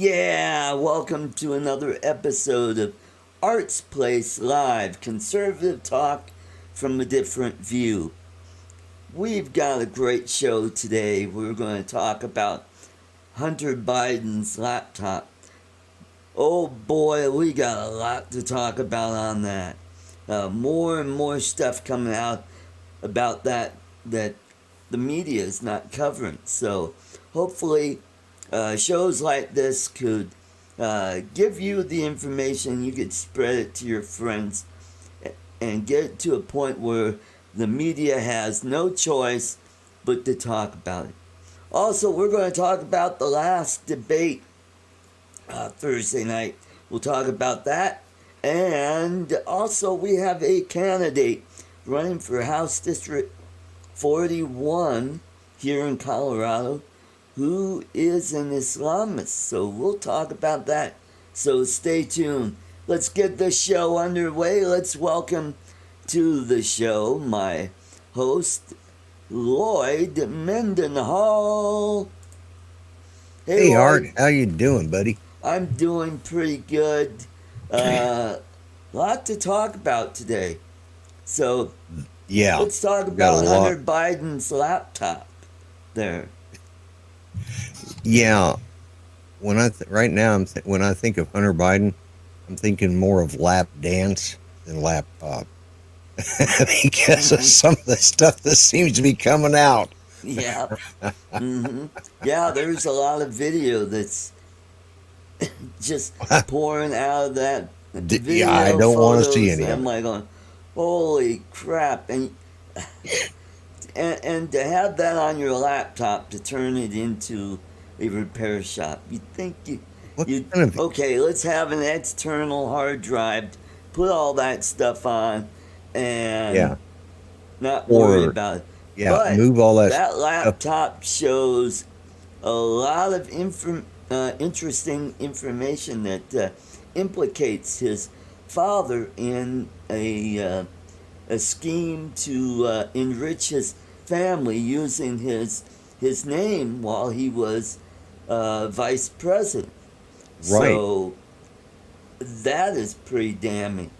Yeah, welcome to another episode of Arts Place Live, conservative talk from a different view. We've got a great show today. We're going to talk about Hunter Biden's laptop. Oh boy, we got a lot to talk about on that. More and more stuff coming out about that the media is not covering. So hopefully shows like this could give you the information. You could spread it to your friends and get it to a point where the media has no choice but to talk about it. Also, we're going to talk about the last debate Thursday night. We'll talk about that. And also, we have a candidate running for House District 41 here in Colorado who is an Islamist. So we'll talk about that. So stay tuned. Let's get the show underway. Let's welcome to the show my host, Lloyd Mendenhall. Hey, Art, Lloyd. how you doing, buddy? I'm doing pretty good. Lot to talk about today. So Yeah, let's talk got a about lot. Hunter Biden's laptop there. Yeah, right now when I think of Hunter Biden, I'm thinking more of lap dance than laptop because of some of the stuff that seems to be coming out. Yeah. Yeah, there's a lot of video that's just pouring out of that Yeah, I video don't want to see photos. any I'm of it. like going, holy crap. And to have that on your laptop to turn it into a repair shop, What you kind of okay, let's have an external hard drive, put all that stuff on, and yeah, not worry or about it. yeah, But move all that that stuff. laptop shows a lot of interesting information that implicates his father in a scheme to enrich his family using his name while he was vice president. Right. So that is pretty damning,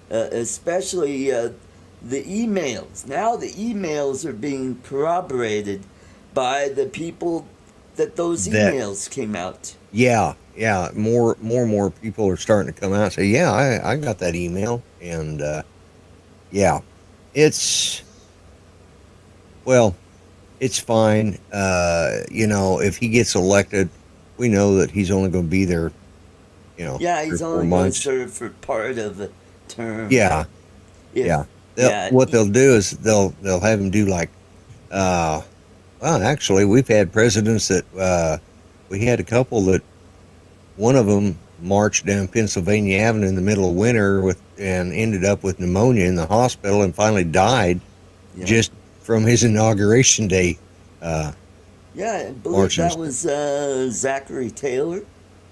especially the emails. Now the emails are being corroborated by the people that those That emails came out to. yeah, more people are starting to come out and say, yeah, I got that email, and yeah, it's well, it's fine. If he gets elected, we know that he's only going to be there, Yeah, three or he's four only going to months. serve for part of the term. Yeah, If yeah. yeah, What they'll do is they'll have him do like, uh, well, actually, we've had presidents that we had a couple that one of them marched down Pennsylvania Avenue in the middle of winter and ended up with pneumonia in the hospital and finally died yeah, just from his inauguration day. Uh, yeah. I believe Marching that was Zachary Taylor.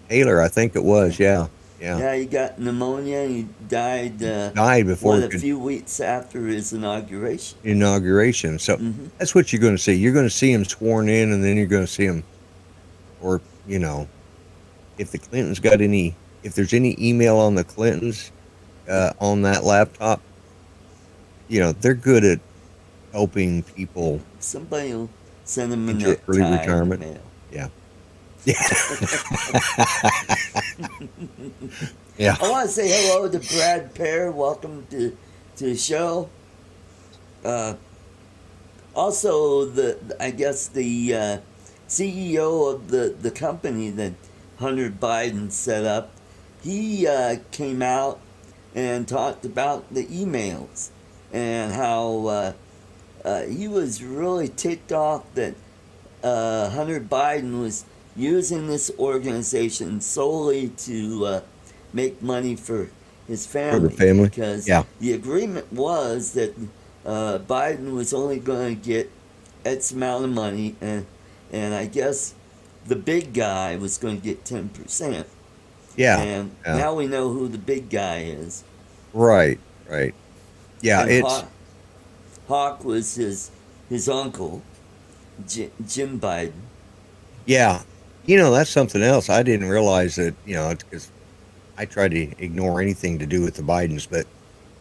Taylor, I think it Yeah, was. Yeah, yeah. yeah. He got pneumonia. He died. Died before What, he a could few weeks after his inauguration. inauguration. So Mm-hmm. that's what you're going to see. You're going to see him sworn in, and then you're going to see him, or if the Clintons got if there's any email on the Clintons on that laptop, they're good at helping people Somebody will send him a into early necktie in the retirement. mail. Yeah, yeah, yeah. I want to say hello to Brad Pear. Welcome to the show. Uh, Also, I guess the CEO of the company that Hunter Biden set up, he came out and talked about the emails and how he was really ticked off that Hunter Biden was using this organization solely to make money for his For the family family. because Yeah, the agreement was that Biden was only going to get X amount of money, and I guess the big guy was going to get 10%. yeah, And yeah. now we know who the big guy is. Right, right. Yeah, And it's Hawk was his uncle, Jim Biden. yeah, That's something else. I didn't realize that, because I tried to ignore anything to do with the Bidens, but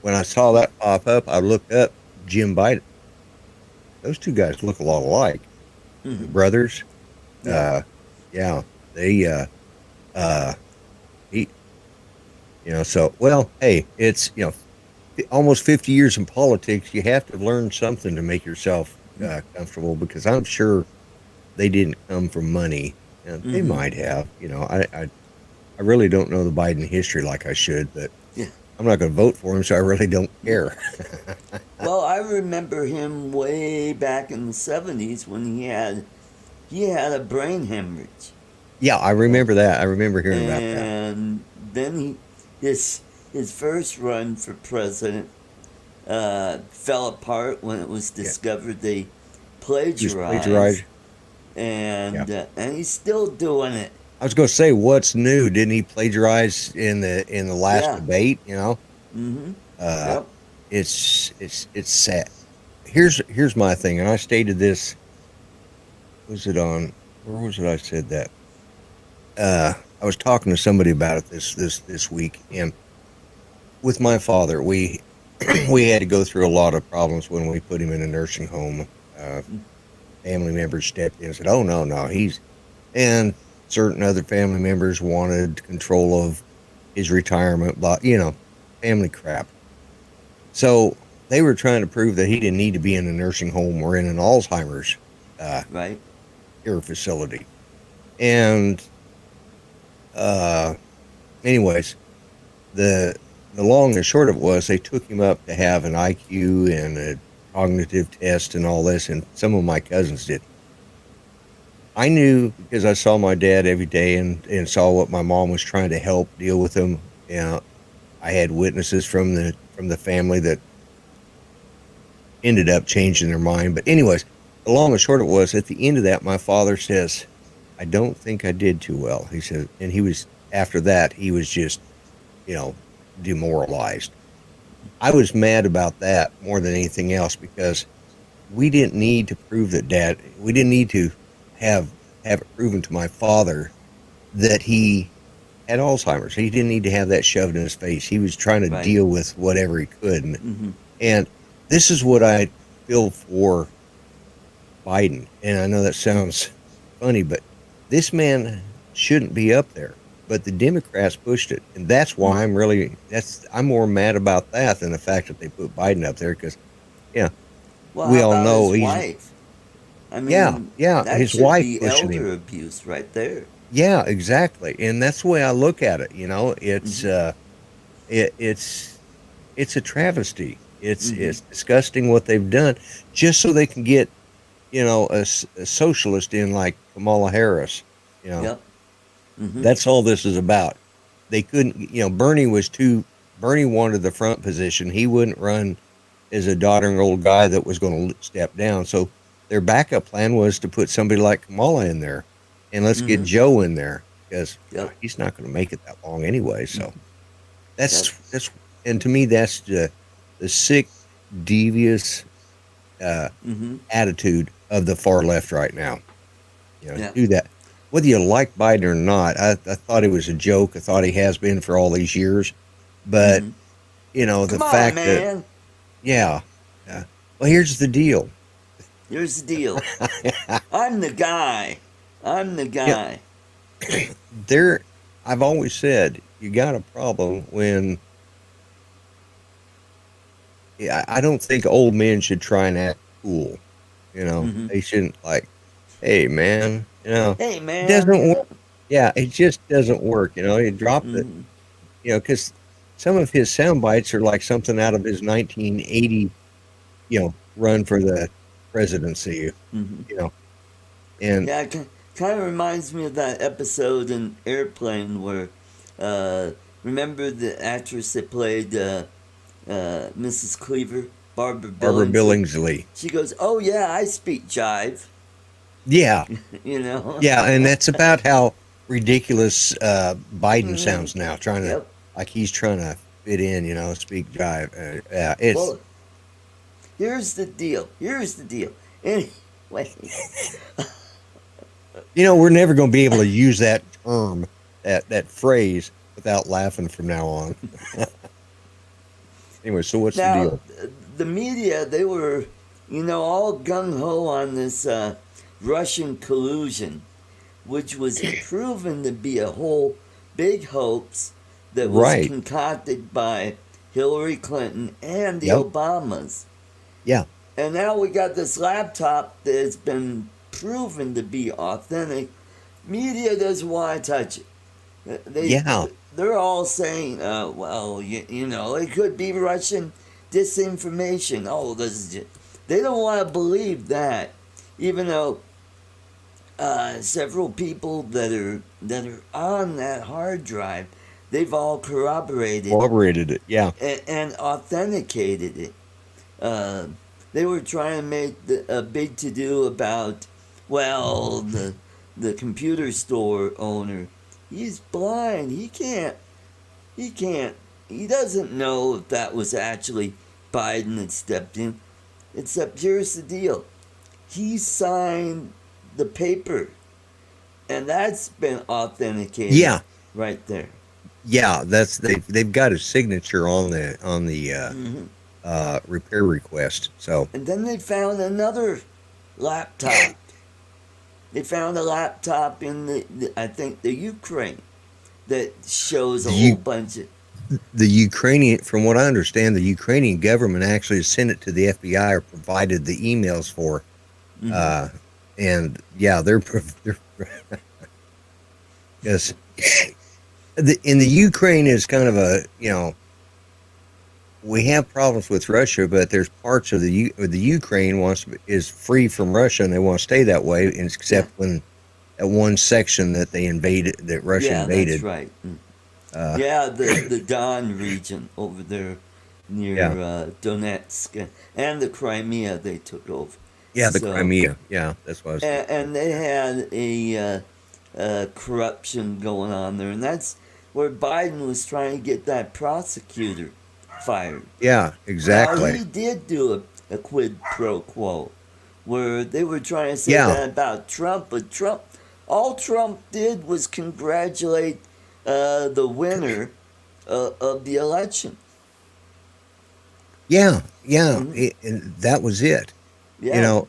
when I saw that pop up, I looked up Jim Biden. Those two guys look a lot alike. The Hmm. brothers. Yeah. Uh, yeah, they, uh, he, so, well, hey, it's, almost 50 years in politics. You have to learn something to make yourself comfortable because I'm sure they didn't come from money. And they Hmm. might have, I really don't know the Biden history like I should, but Yeah. I'm not going to vote for him, so I really don't care. Well, I remember him way back in the '70s when he had a brain hemorrhage, Yeah, I remember that. I remember hearing about that. and then his first run for president fell apart when it was Yeah, discovered they just plagiarized, plagiarized. Yeah, and he's still doing it. I was going to say, what's new? Didn't he plagiarize in the last Yeah. debate? Mm-hmm. Uh, Yep. it's sad. Here's my thing, and I stated this. Was it on? Where was it? I said that. I was talking to somebody about it this week, and with my father, we we had to go through a lot of problems when we put him in a nursing home. Uh, Family members stepped in and said, "Oh no, he's," and certain other family members wanted control of his retirement, but family crap. So they were trying to prove that he didn't need to be in a nursing home or in an Alzheimer's uh, Right. care facility. And uh, anyways, the the long and short of it was they took him up to have an IQ and a cognitive test and all this, and some of my cousins did. I knew because I saw my dad every day and saw what my mom was trying to help deal with him. I had witnesses from the family that ended up changing their mind. But anyways, the long and short of it was at the end of that, my father says, "I don't think I did too well." He said, and he was after that, he was just you know demoralized. I was mad about that more than anything else because we didn't need to prove that dad. We didn't need to have have it proven to my father that he had Alzheimer's. He didn't need to have that shoved in his face. He was trying to Right. deal with whatever he could, Mm-hmm. and this is what I feel for Biden. And I know that sounds funny, but this man shouldn't be up there. But the Democrats pushed it, and that's why I'm more mad about that than the fact that they put Biden up there because yeah, Well, we how all about know his he's wife? I yeah, mean, yeah, that his should wife be pushing him. elder abuse right there. Yeah, exactly. And that's the way I look at it, It's Mm-hmm. it's a travesty. Mm-hmm. It's disgusting what they've done just so they can get, a socialist in like Kamala Harris, you know. Yep. Mm-hmm. That's all this is about. They couldn't, Bernie wanted the front position. He wouldn't run as a doddering old guy that was going to step down. So their backup plan was to put somebody like Kamala in there, and let's get Mm-hmm. Joe in there because Yep. he's not going to make it that long anyway. So That's. that's and to me that's the sick, devious uh, Mm-hmm. attitude of the far left right now. Yeah. Do that. Whether you like Biden or not, I thought it was a joke. I thought he has been for all these years, but Mm-hmm. the Come on, fact that man. yeah, well, here's the deal. Here's the deal. I'm the guy. I'm the Yeah, guy. there. I've always said you got a problem when yeah, I don't think old men should try and act cool. Mm-hmm. They shouldn't like, hey man, Hey, it man. doesn't work. Yeah, it just doesn't work. You drop the, Mm-hmm. because some of his sound bites are like something out of his 1980, run for the presidency. Mm-hmm. You know, and Yeah, it kind of reminds me of that episode in Airplane where, uh, remember the actress that played Mrs. Cleaver, Barbara Barbara Billingsley? Billingsley. She goes, "Oh yeah, I speak jive," Yeah, you know. yeah, and that's about how ridiculous Biden Mhm. sounds now. Trying to Yep. like he's trying to fit in, speak jive. Yeah, it's Well, here's the deal. Here's the deal. Anyway, We're never going to be able to use that term, that phrase, without laughing from now on. Anyway, so what's the Now, deal? the media, they were, all gung ho on this Russian collusion, which was proven to be a whole big hoax that was Right. concocted by Hillary Clinton and the Yep. Obamas. Yeah. And now we got this laptop that's been proven to be authentic. Media doesn't want to touch it. They're all saying, well, it could be Russian disinformation. Oh, this is just, they don't want to believe that, even though several people that are on that hard drive, they've all corroborated it. Yeah. and authenticated it. They were trying to make a big to do about, well, the computer store owner. He's blind. He doesn't know if that was actually Biden that stepped in. Except here's the deal. He signed the paper. And that's been authenticated. Yeah. Right there. Yeah, they've got a signature on the repair request. So. And then they found another laptop. They found a laptop in I think the Ukraine that shows a whole bunch of. The Ukrainian, from what I understand, the Ukrainian government actually sent it to the FBI or provided the emails for. And yeah, they're because in the Ukraine is kind of a, we have problems with Russia, but there's parts of the Ukraine is free from Russia, and they want to stay that way, except when that one section that they invaded, that Russia invaded. That's right. The Don region over there near Donetsk and the Crimea they took over. Yeah, the Crimea. Yeah, that's what I was thinking. And they had a corruption going on there, and that's where Biden was trying to get that prosecutor fired. Yeah, exactly. Now, he did do a quid pro quo where they were trying to say that about Trump, but all Trump did was congratulate the winner of the election. Yeah, and that was it. Yeah.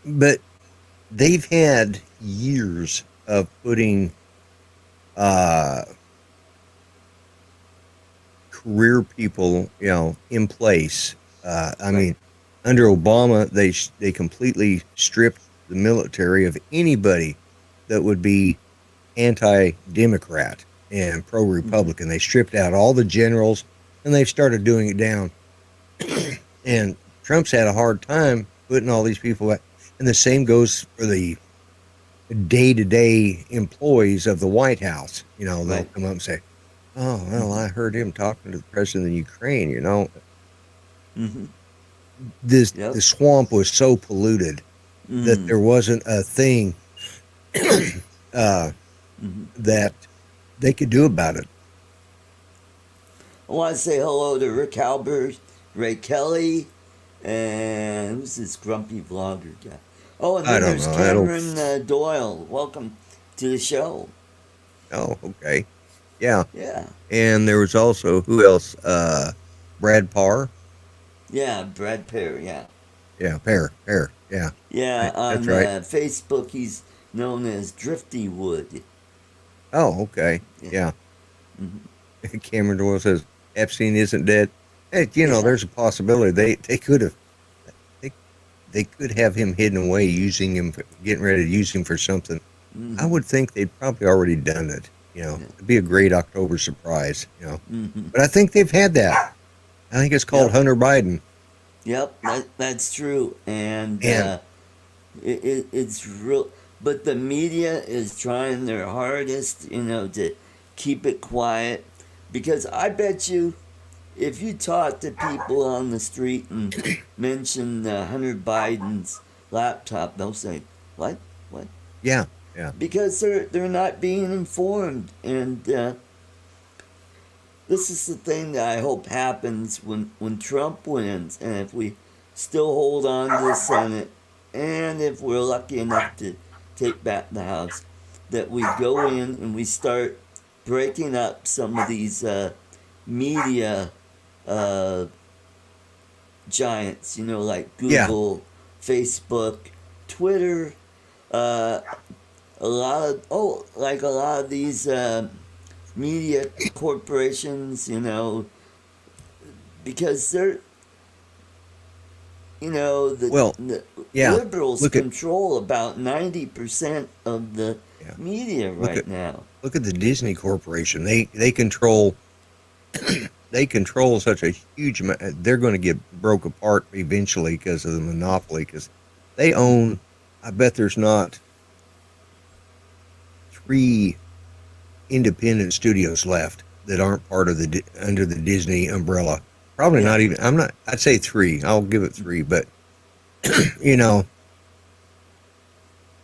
But they've had years of putting career people, in place. I mean, under Obama, they completely stripped the military of anybody that would be anti-Democrat and pro-Republican. They stripped out all the generals, and they've started doing it down. And Trump's had a hard time putting all these people back. And the same goes for the day-to-day employees of the White House. They'll come up and say, oh, well, I heard him talking to the president of Ukraine, The swamp was so polluted that there wasn't a thing that they could do about it. I want to say hello to Rick Halbert, Ray Kelly, and who's this grumpy vlogger guy? Oh, and then there's Cameron Doyle. Welcome to the show. Oh, okay. Yeah. Yeah. And there was also, who else? Brad Parr. Yeah, Brad Parr, yeah. Yeah, Parr, yeah. Yeah, on that's right. Facebook he's known as Drifty Wood. Oh, okay. Yeah. Cameron Doyle says Epstein isn't dead. Hey, there's a possibility they could have. They could have him hidden away, using him, getting ready to use him for something. I would think they'd probably already done it. It'd be a great October surprise. But I think they've had that. I think it's called Hunter Biden. Yep, that's true, and it's real. But the media is trying their hardest, to keep it quiet, because I bet you, if you talk to people on the street and mention Hunter Biden's laptop, they'll say, "What? What?" Yeah. Because they're not being informed, and this is the thing that I hope happens when Trump wins, and if we still hold on to the Senate, and if we're lucky enough to Take Back the House, that we go in and we start breaking up some of these media uh, giants, like Yeah. Google, Facebook, Twitter, uh, a lot of these media corporations, because they're, Well, the yeah. liberals Look at control about 90% of the yeah. media Look at right now. look at the Disney Corporation. They control they control such a huge amount. They're going to get broke apart eventually because of the monopoly. Because they own. I bet there's not 3 independent studios left that aren't part of the under the Disney umbrella. Probably Yeah. not even. I'm not. I'd say 3. I'll give it 3. But you know,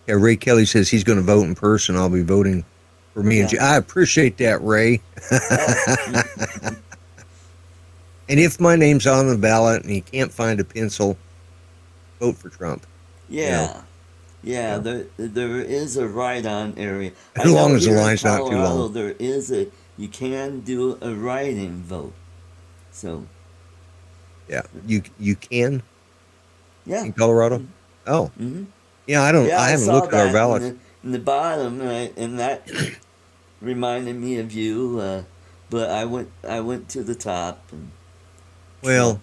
yeah. Ray Kelly says he's going to vote in person. I'll be voting for me and Yeah. you. I appreciate that, Ray. Oh. And if my name's on the ballot and he can't find a pencil, vote for Trump. Yeah. Yeah, Yeah. there is a write-on area. As I know long as the here in line's not too Colorado long. there is you can do a write-in vote. So Yeah. You can yeah. in Colorado? Oh. Mm-hmm. Yeah, Yeah, I I haven't saw looked at our that ballots. in the bottom, and that reminded me of you. But I went to the top and Well,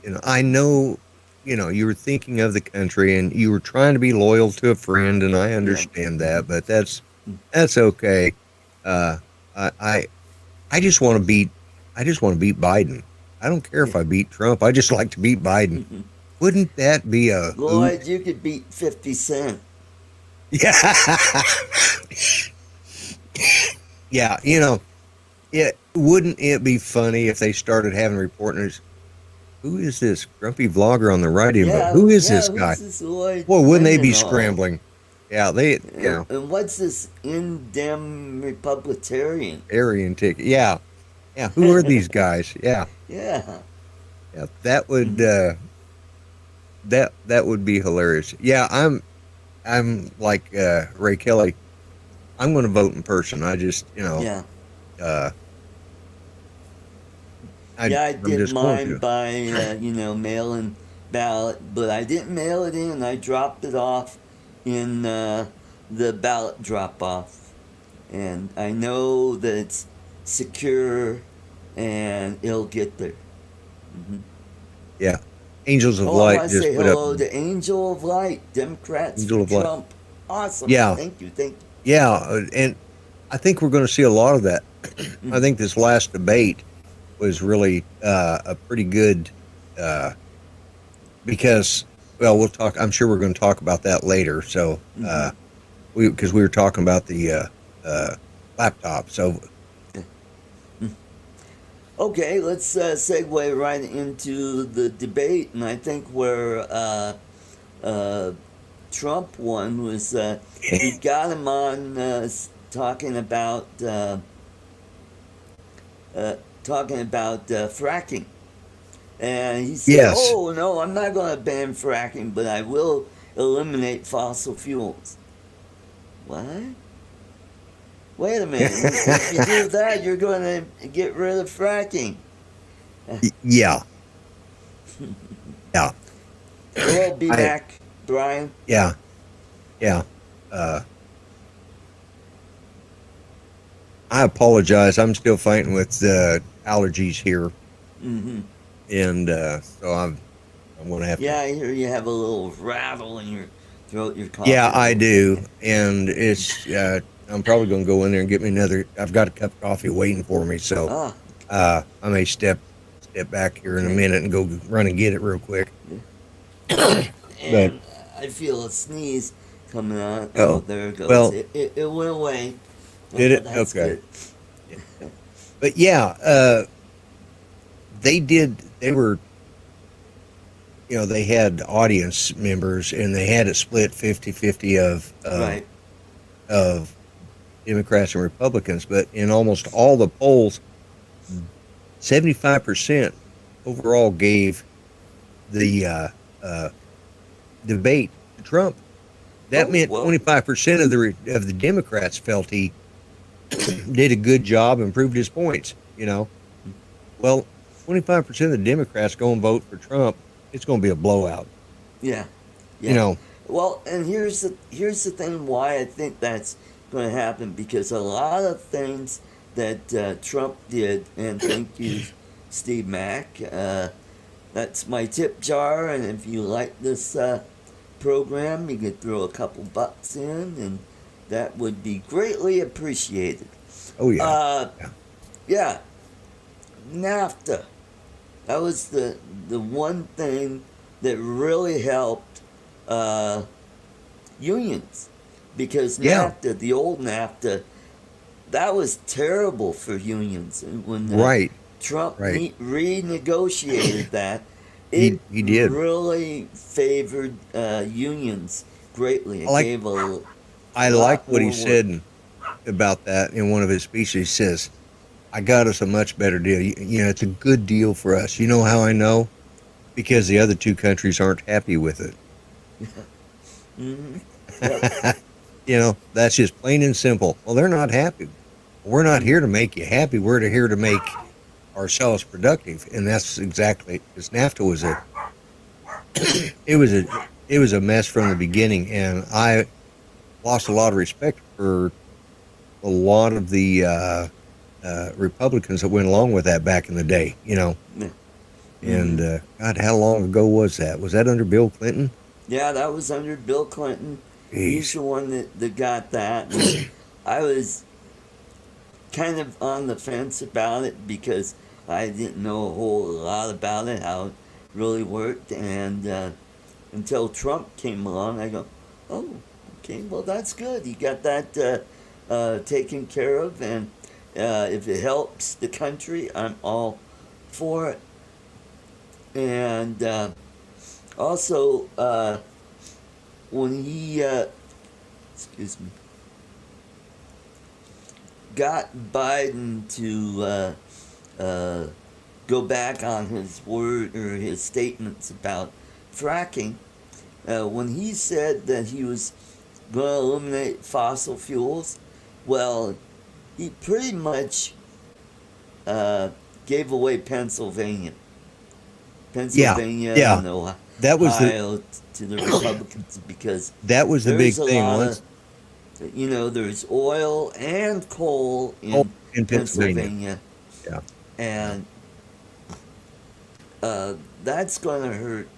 Trump. I know, you were thinking of the country and you were trying to be loyal to a friend, and I Yeah. understand that, but that's okay. Uh, I I I just want to beat Biden. I don't care if Yeah. I beat Trump. I just like to beat Biden. Wouldn't that be a hoot? Lloyd, you could beat 50 Cent. Yeah. Yeah, wouldn't it be funny if they started having reporters? Who is this grumpy vlogger on the right end? But who is this guy? Who's this Lloyd Boy, wouldn't they be Mendenhall? scrambling? Yeah, And what's this Indem Republicarian? Aryan ticket. Yeah, yeah. Who are these guys? Yeah, Yeah. yeah. That would that would be hilarious. Yeah, I'm like Ray Kelly. I'm going to vote in person. I just Yeah. uh, Yeah, I I'm did just going mine to. by, mail-in ballot, but I didn't mail it in. I dropped it off in the ballot drop-off. And I know that it's secure and it'll get there. Hmm. Yeah, Angels of Oh, I Light want to just say put up hello to Angel of Light, Democrats Angel for of Light. Trump. Awesome. Yeah, Thank you. Thank yeah, and I think we're going to see a lot of that. you. I think this last debate was really a pretty good because, well, we'll talk. I'm sure we're going to talk about that later. So Hmm. because we were talking about the laptop. So Okay, let's segue right into the debate, and I think where uh, Trump won was he got him on talking about fracking, and he said, yes, "Oh no, I'm not going to ban fracking, but I will eliminate fossil fuels." What? Wait a minute. If you do that, you're going to get rid of fracking. yeah, yeah, We'll be I back, Brian. yeah, yeah. Uh, I apologize. I'm still fighting with allergies here, Hmm. and so I'm going to have to. Yeah, I hear you have a little rattle in your throat. You're Yeah, coughing a I little do, bit. and it's. I'm probably going to go in there and get me another. I've got a cup of coffee waiting for me, so Ah, I may step back here in a okay. minute and go run and get it real quick. But And I feel a sneeze coming on. Oh, oh, there it goes. well, It went away. did it? That's Okay. good. But yeah, they did. They were, they had audience members, and they had it split 50-50 Right. of Democrats and Republicans. But in almost all the polls, 75% overall gave the debate to Trump. that Oh, meant well, 25% of the Democrats felt he did a good job and proved his points. Well, 25% of the Democrats go and vote for Trump. It's going to be a blowout. yeah, You yeah. know, Well, and here's the thing why I think that's going to happen, because a lot of things that Trump did, and thank you, Steve Mack. That's my tip jar, and if you like this program, you could throw a couple bucks in, and that would be greatly appreciated. oh yeah, Uh, yeah, yeah, NAFTA. That was the one thing that really helped uh, unions, because yeah, NAFTA, the old NAFTA, that was terrible for unions. And when right, Trump right. renegotiated that, it He did. really favored unions greatly. I It like gave a I like lot what he more work. said about that in one of his speeches. He says, "I got us a much better deal. It's a good deal for us. You know how I know? Because the other two countries aren't happy with it." Hmm. Yep. That's just plain and simple. Well, they're not happy. We're not Mm. here to make you happy. We're here to make ourselves productive, and that's exactly because NAFTA was it was a it was a mess from the beginning, and I lost a lot of respect for a lot of the Republicans that went along with that back in the day. Yeah. And Hmm. God, how long ago was that? Was that under Bill Clinton? Yeah, that was under Bill Clinton. He's Jeez. the one that got that. And I was kind of on the fence about it because I didn't know a whole lot about it, how it really worked. And until Trump came along, I go, oh, okay, well, that's good. He got that taken care of. And if it helps the country, I'm all for it. And also, when he, excuse me, got Biden to go back on his word or his statements about fracking, when he said that he was going to eliminate fossil fuels, well, he pretty much gave away Pennsylvania. Yeah, Pennsylvania yeah. and That was the Ohio to the Republicans, because that was the big there's a thing lot once. of, there's oil and coal Oh, in in Pennsylvania. Pennsylvania, Yeah, yeah. and uh, that's going to hurt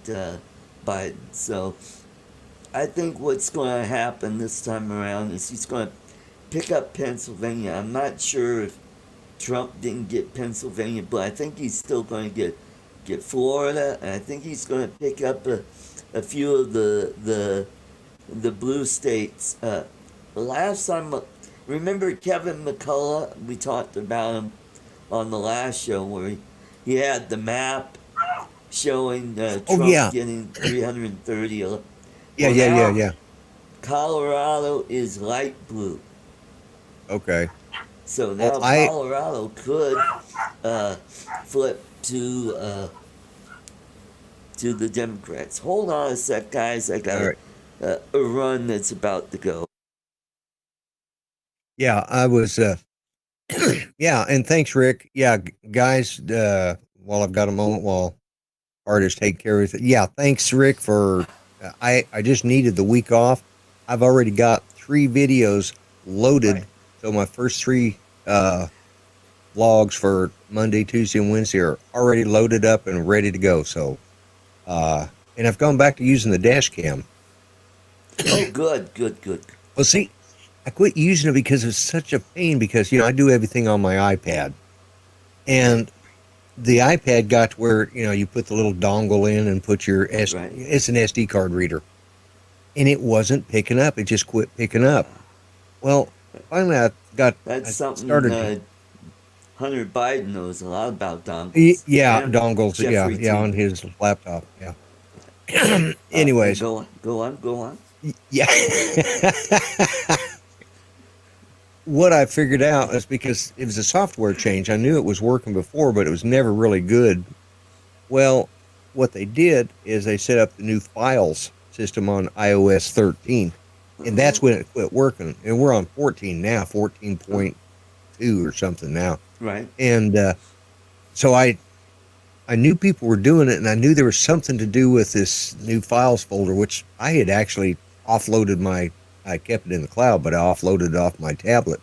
Biden. So I think what's going to happen this time around is he's going to pick up Pennsylvania. I'm not sure if Trump didn't get Pennsylvania, but I think he's still going to get Florida, and I think he's going to pick up a few of the blue states. Last time, remember Kevin McCullough? We talked about him on the last show where he had the map showing Oh Trump yeah, getting 330. yeah, Well, yeah, yeah, now yeah. Colorado is light blue. Okay. So Well, now I Colorado could uh, flip to the Democrats. Hold on a sec, guys. I got all right. a run that's about to go. Yeah, I was. Yeah, and thanks, Rick. Yeah, guys. While I've got a moment, while artists take care of it. Yeah, thanks, Rick. For I just needed the week off. I've already got 3 videos Right. loaded. So my first 3 vlogs for Monday, Tuesday, and Wednesday are already loaded up and ready to go. So, and I've gone back to using the dash cam. Oh, good, good, good. Well, see, I quit using it because it's such a pain because, I do everything on my iPad. And the iPad got to where, you put the little dongle in and put Right. it's an SD card reader. And it wasn't picking up. It just quit picking up. Well, finally That's I something started, Hunter Biden knows a lot about dongles, yeah, and dongles, yeah, Jeffrey yeah, too. on his laptop, yeah. And Anyways, go on, go on, go on. yeah. What I figured out is because it was a software change. I knew it was working before, but it was never really good. Well, what they did is they set up the new files system on iOS 13. and that's when it quit working. And we're on 14 now, 14.2 or something now. Right. And so I knew people were doing it, and I knew there was something to do with this new files folder, which I had actually offloaded I kept it in the cloud, but I offloaded it off my tablet.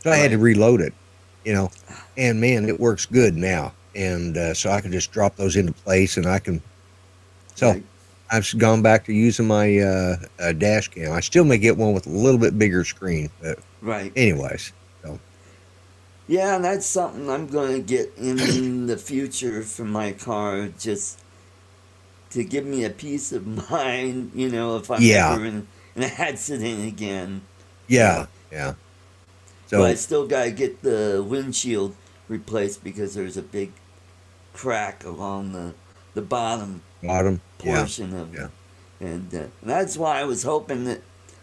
So I had to reload it, and man, it works good now. And so I can just drop those into place, and Right. I've gone back to using my dash cam. I still may get one with a little bit bigger screen, but Right. anyways, so. Yeah, and that's something I'm going to get in the future for my car, just to give me a peace of mind, if I'm Yeah. ever in an accident again. Yeah. But I So still got to get the windshield replaced because there's a big crack along the bottom bottom, portion of it. yeah. And that's why I was hoping that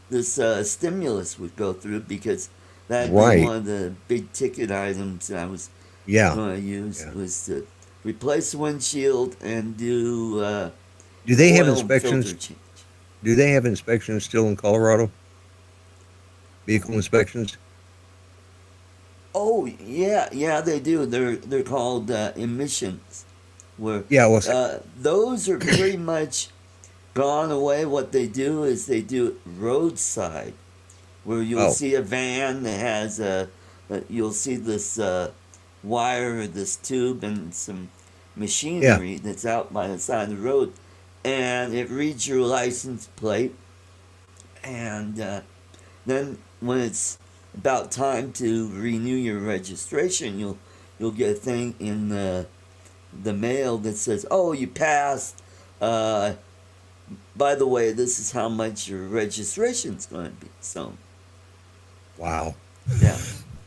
this stimulus would go through, because that'd be Right. one of the big ticket items that I was Yeah. going to use, Yeah. was to replace the windshield and do Do they have oil and inspections? filter change. Do they have inspections still in Colorado? Vehicle inspections? Oh yeah, they do. They're called emissions, where Yeah. Well, those are pretty much gone away. What they do is they do it roadside, where you'll oh, see a van that has you'll see this wire, this tube, and some machinery that's out by the side of the road, and it reads your license plate, and then when it's about time to renew your registration, you'll get a thing in the mail that says, "Oh, you passed. By the way, this is how much your registration's going to be." So, wow. yeah.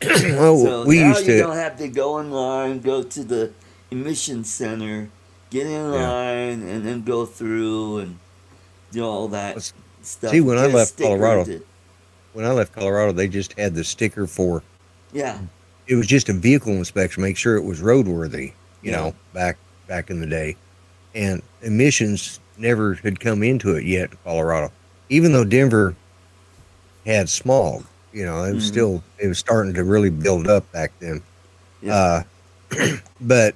Well, So we now used you to. don't have to go in line, go to the emission center, get in Yeah. line, and then go through and do all that Let's stuff. see, when I Get a left sticker Colorado, to- they just had the sticker for. yeah, It was just a vehicle inspection, make sure it was roadworthy. Yeah. Back in the day, and emissions never had come into it yet in Colorado, even though Denver had smog. It was Mhm. it was starting to really build up back then. yeah, But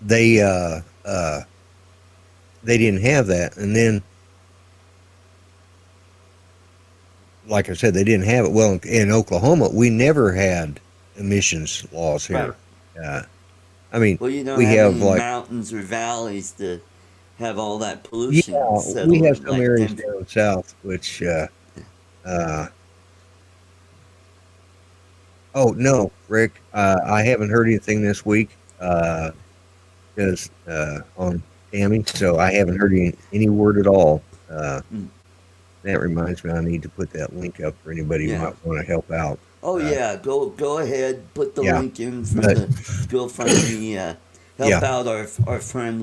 they they didn't have that, and then, like I said, they didn't have it. Well, in Oklahoma, we never had emissions laws here. I mean, well, you don't we have have any like, mountains or valleys to have all that yeah, pollution we settle have in, some like areas Denver. down south which uh oh no, Rick, I haven't heard anything this week because on Tammy, so I haven't heard any word at all. Mm. That reminds me, I need to put that link up for anybody who Yeah. might want to help out. Oh yeah, go ahead, put the Yeah, link in for but the GoFundMe. Help yeah, out our friend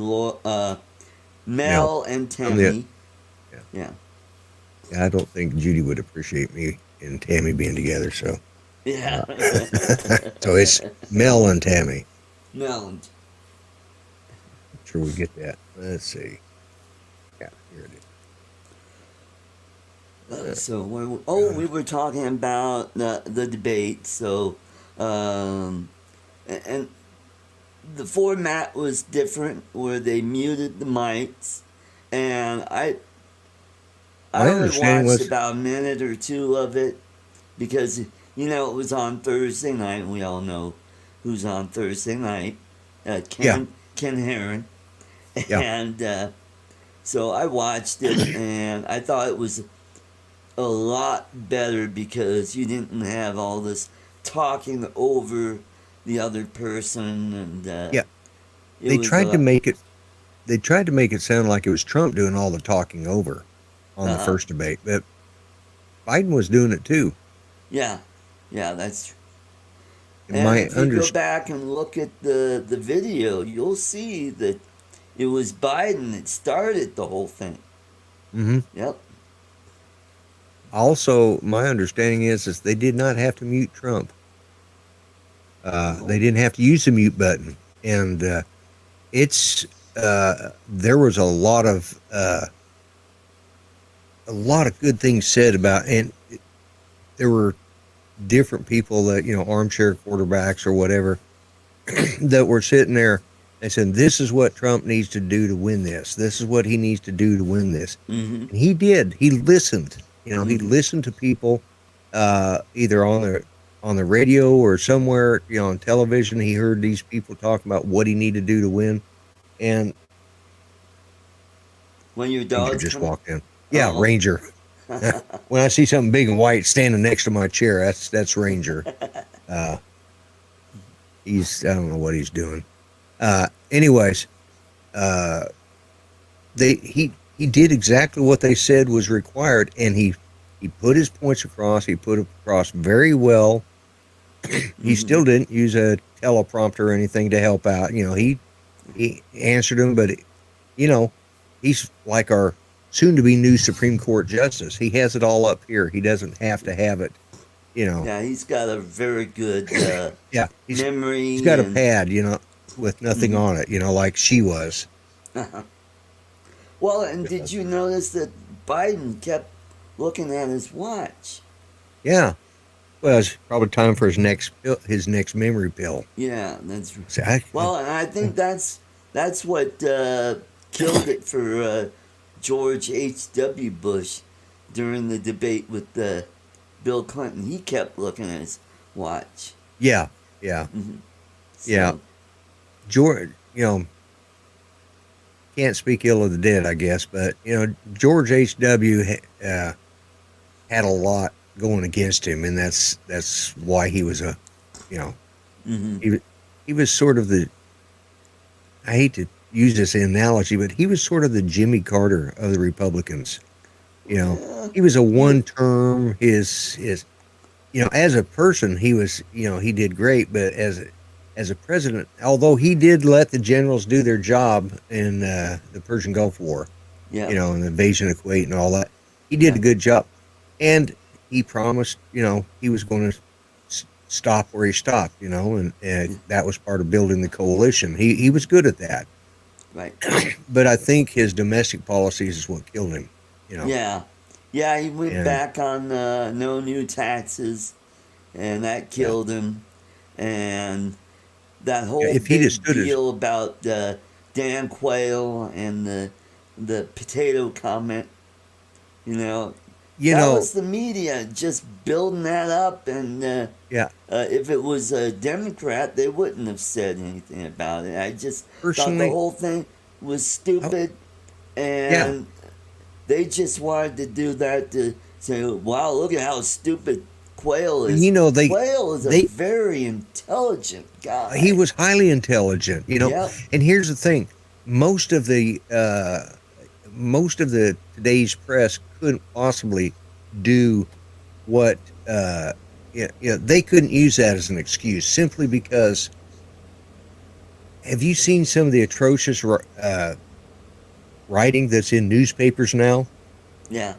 Mel and from the Tammy. yeah. Yeah, I don't think Judy would appreciate me and Tammy being together, so yeah. so it's Mel and Tammy. Mel and I'm sure we get that. Let's see. Yeah, here it is. so we were talking about the debate. So, and the format was different, where they muted the mics, and I My only understanding watched was, about a minute or two of it, because it was on Thursday night, and we all know who's on Thursday night, yeah, Ken Herron, yeah, and so I watched it, and I thought it was a lot better because you didn't have all this talking over the other person, and yeah. it They was tried to make it. They tried to make it sound like it was Trump doing all the talking over on the uh, first debate, but Biden was doing it too. yeah, that's true. And And my if you go back and look at the video, you'll see that it was Biden that started the whole thing. hmm Yep. Also, my understanding is they did not have to mute Trump. They didn't have to use the mute button, and it's there was a lot of a lot of good things said about, and there were different people that, armchair quarterbacks or whatever, that were sitting there and said, this is what Trump needs to do to win this. This is what he needs to do to win this. Mm-hmm. And he did. He listened. He Mm-hmm. listened to people, either on the radio or somewhere, on television. He heard these people talking about what he needed to do to win. And When your Ranger dog's just coming. walked in. Yeah, Uh-oh. Ranger. When I see something big and white standing next to my chair, that's Ranger. I don't know what he's doing. Anyways, he did exactly what they said was required, and he put his points across. He put it across very well. He still didn't use a teleprompter or anything to help out. He answered him, but he's like our soon-to-be new Supreme Court justice. He has it all up here. He doesn't have to have it. Yeah, he's got a very good Yeah, memory. he's got a pad, with nothing on it, like she was. Well, and did you notice that Biden kept looking at his watch? Yeah. Well, it's probably time for his next memory pill. Yeah, that's So well, and I think that's what killed it for George H.W. Bush during the debate with Bill Clinton. He kept looking at his watch. yeah. Mm-hmm. Yeah. George, can't speak ill of the dead, I guess, but George H.W. Had a lot going against him, and that's why he was Mm-hmm. he was sort of the, I hate to use this analogy, but he was sort of the Jimmy Carter of the Republicans. Yeah. He was a one-term. His as a person, he was, he did great, but as a president, although he did let the generals do their job in the Persian Gulf War, Yeah. and the invasion of Kuwait and all that, he did a good job, and he promised, he was going to stop where he stopped, and that was part of building the coalition. He was good at that, Right. but I think his domestic policies is what killed him. Yeah. Yeah, he went And- back on no new taxes, and that killed him. And that whole if he'd big have stood his- deal about Dan Quayle and the potato comment, that was the media just building that up. And Yeah. if it was a Democrat, they wouldn't have said anything about it. I just thought Personally- the whole thing was stupid, and they just wanted to do that to say, "Wow, look at how stupid Quayle is." Quayle is a very intelligent guy. He was highly intelligent, Yep. And here's the thing: most of the today's press couldn't possibly do what they couldn't use that as an excuse, simply because. Have you seen some of the atrocious writing that's in newspapers now Yeah.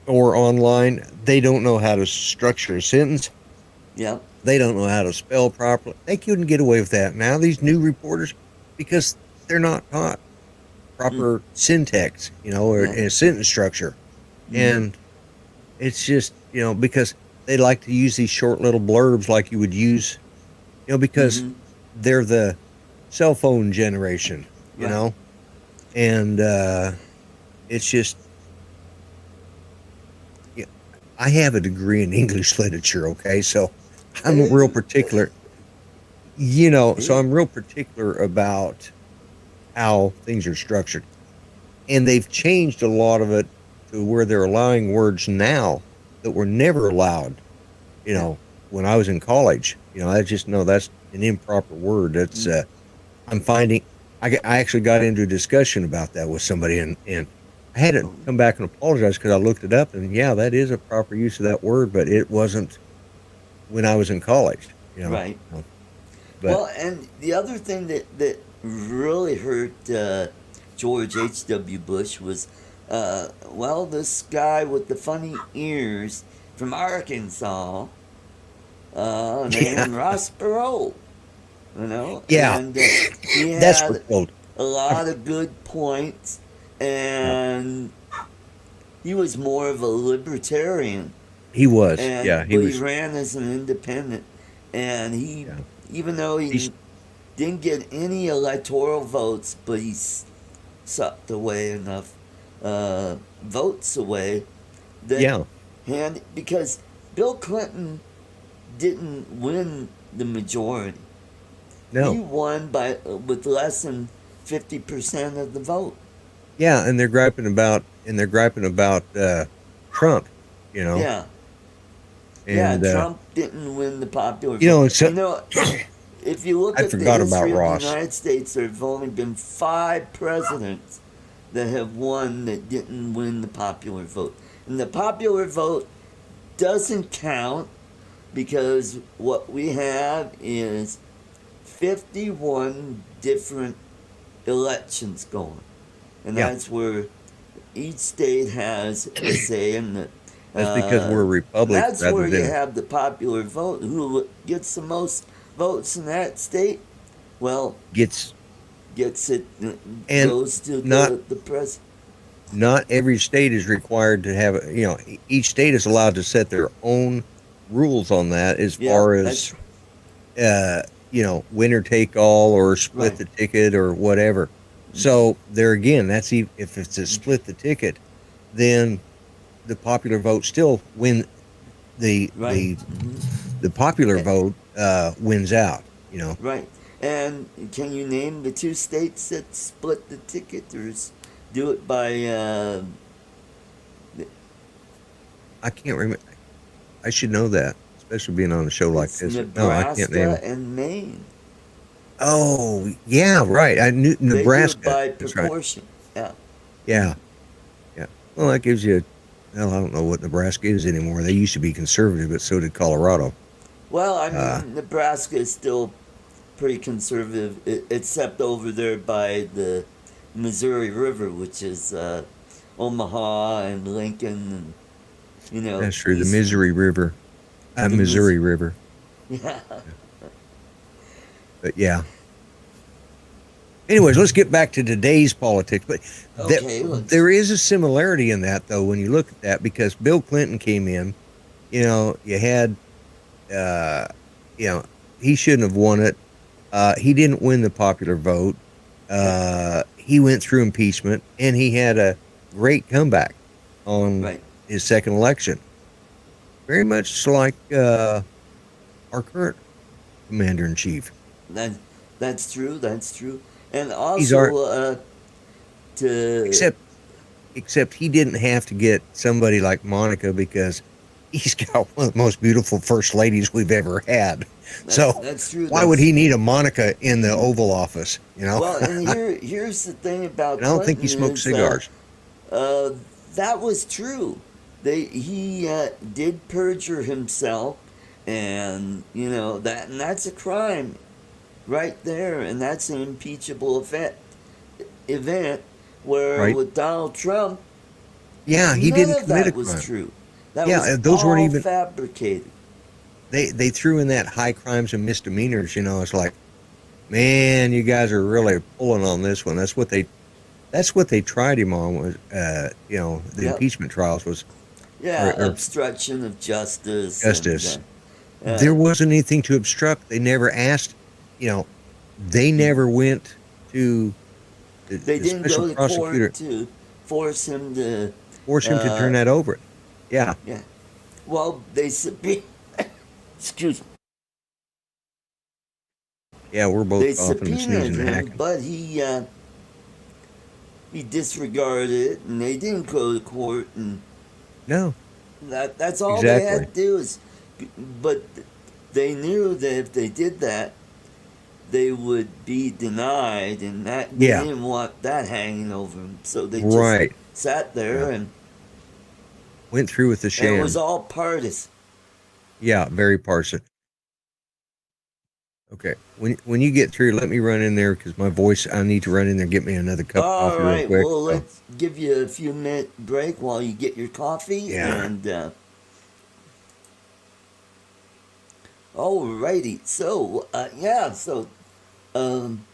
or online? They don't know how to structure a sentence. Yep. They don't know how to spell properly. They couldn't get away with that. Now these new reporters, because they're not taught proper syntax, or a sentence structure. And it's just, because they like to use these short little blurbs like you would use, because they're the cell phone generation, Right. and it's just, I have a degree in English literature, okay, so I'm real particular, so I'm real particular about how things are structured, and they've changed a lot of it to where they're allowing words now that were never allowed, when I was in college. I just know that's an improper word. That's I'm finding. I actually got into a discussion about that with somebody, and I had to come back and apologize because I looked it up, and that is a proper use of that word, but it wasn't when I was in college. Right. But, Well, and the other thing that really hurt George H.W. Bush was, this guy with the funny ears from Arkansas, named Ross Perot. Yeah. And he that's had what killed. a lot of good points, and he was more of a libertarian, He was. and Yeah, he but he was. ran as an independent, and he, Yeah. even though He's he didn't get any electoral votes, but he sucked away enough votes away that yeah. because Bill Clinton didn't win the majority. He No. won by with less than 50% of the vote. Yeah, and they're griping about Trump, you know. Yeah, yeah. And Trump didn't win the popular you vote. know, so You know, if you look I at the forgot about history of the Ross. United States, there have only been 5 presidents that have won that didn't win the popular vote, and the popular vote doesn't count because what we have is 51 different elections going, and Yeah, that's where each state has a say in it. that's because we're a And republic that's rather where you than have the popular vote. Who gets the most votes in that state? Well, gets gets it and goes to not the president. not every state is required to have, each state is allowed to set their own rules on that as Yeah, far that's as winner take all or split right. the ticket or whatever. So there again, if it's a split the ticket, then the popular vote still win the Right. the the popular Eh, vote wins out. You know, right. And can you name the 2 states that split the ticket or do it by I can't remember. I should know that, especially being on a show like it's this. No, I can't name Nebraska them. and Maine. Oh, yeah, right. I knew They do it Nebraska. by That's right. proportion. Yeah. Yeah, yeah. Well, that gives you. Well, I don't know what Nebraska is anymore. They used to be conservative, but so did Colorado. Well, I Uh, mean, Nebraska is still pretty conservative, except over there by the Missouri River, which is Omaha and Lincoln, and that's true. The these Missouri River, the Missouri River. yeah. But yeah. Anyways, let's get back to today's politics. But Okay, let's. there is a similarity in that, though, when you look at that, because Bill Clinton came in. You had, uh, you know, he shouldn't have won it. He didn't win the popular vote. He went through impeachment, and he had a great comeback on Right. his second election. Very much like our current commander in chief. That that's true. That's true. And He's our also to except except he didn't have to get somebody like Monica because he's got one of the most beautiful first ladies we've ever had. So that's true. why would That's he need a Monica in the Oval Office? well, and here's the thing about And I don't think he Clinton smoked is cigars. uh, that was true. He did perjure himself, and that's a crime right there, and that's an impeachable event. Where Right? with Donald Trump, Yeah, he none didn't of commit a that was crime. true. That Yeah, was those weren't all even fabricated. they threw in that high crimes and misdemeanors. It's like, man, you guys are really pulling on this one. That's what they tried him on was the Yep. impeachment trials was Yeah, or obstruction of justice and justice. uh, There wasn't anything to obstruct. They never asked, you know, they never went to they the didn't special go to prosecutor, court to force him to. force him to turn Uh, that over. Yeah, yeah. Well, they subpoenaed. Excuse me. yeah, we're They both coughing and subpoenaed sneezing and him, hacking. but he disregarded it, and they didn't go to court, and No, that's all they exactly. had to do is. But they knew that if they did that, they would be denied, and that they Yeah, didn't want that hanging over them. So they just right. sat Yeah, there, and went through with the it was sham. all partisan. Yeah, very partisan. Okay, when you get through, let me run in there because my voice. I need to run in there get me another cup of All coffee real right, quick. well, So let's give you a few minute break while you get your coffee, yeah, and alrighty. So yeah, so um,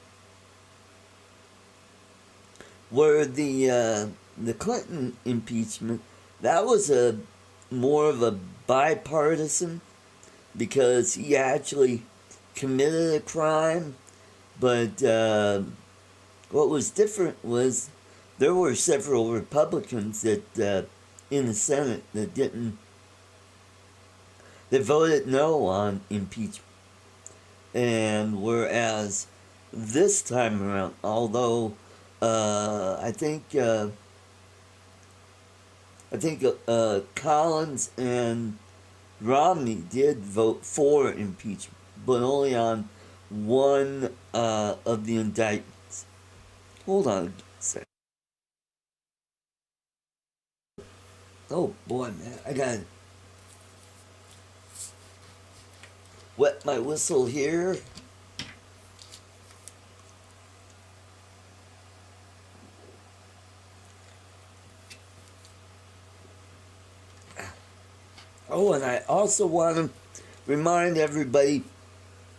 where the Clinton impeachment That was a more of a bipartisan because he actually committed a crime, but what was different was there were several Republicans that in the Senate that voted no on impeachment, and whereas this time around, although I think Collins and Romney did vote for impeachment, but only on one of the indictments. Hold on a second. Oh boy, man, I gotta wet my whistle here. Oh, and I also want to remind everybody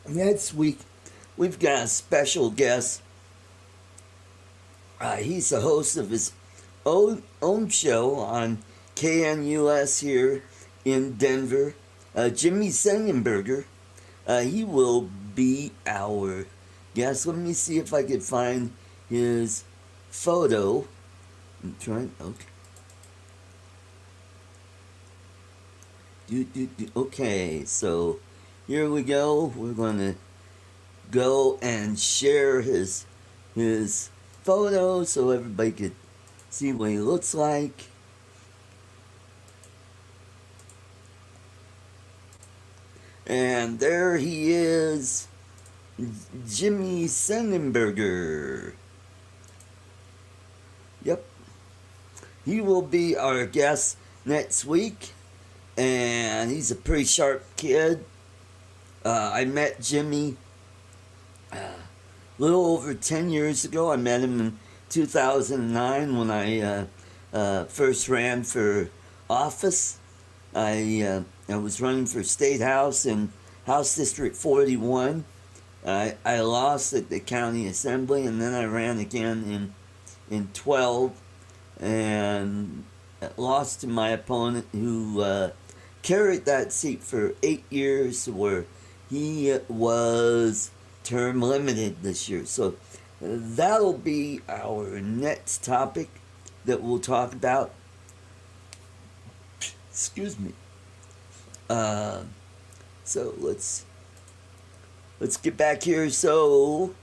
next week we've got a special guest. He's the host of his own show on KNUS here in Denver. Jimmy Sengenberger. He will be our guest. Let me see if I can find his photo. I'm trying. Okay. Okay, so here we go. We're going to go and share his photo so everybody could see what he looks like. And there he is, Jimmy Sengenberger. Yep. He will be our guest next week. And he's a pretty sharp kid. I met Jimmy a little over 10 years ago. I met him in 2009 when I first ran for office. I was running for State House in House District 41. I lost at the county assembly, and then I ran again in 12 and lost to my opponent who carried that seat for 8 years, where he was term limited this year. So that'll be our next topic that we'll talk about. Excuse me. So let's get back here. So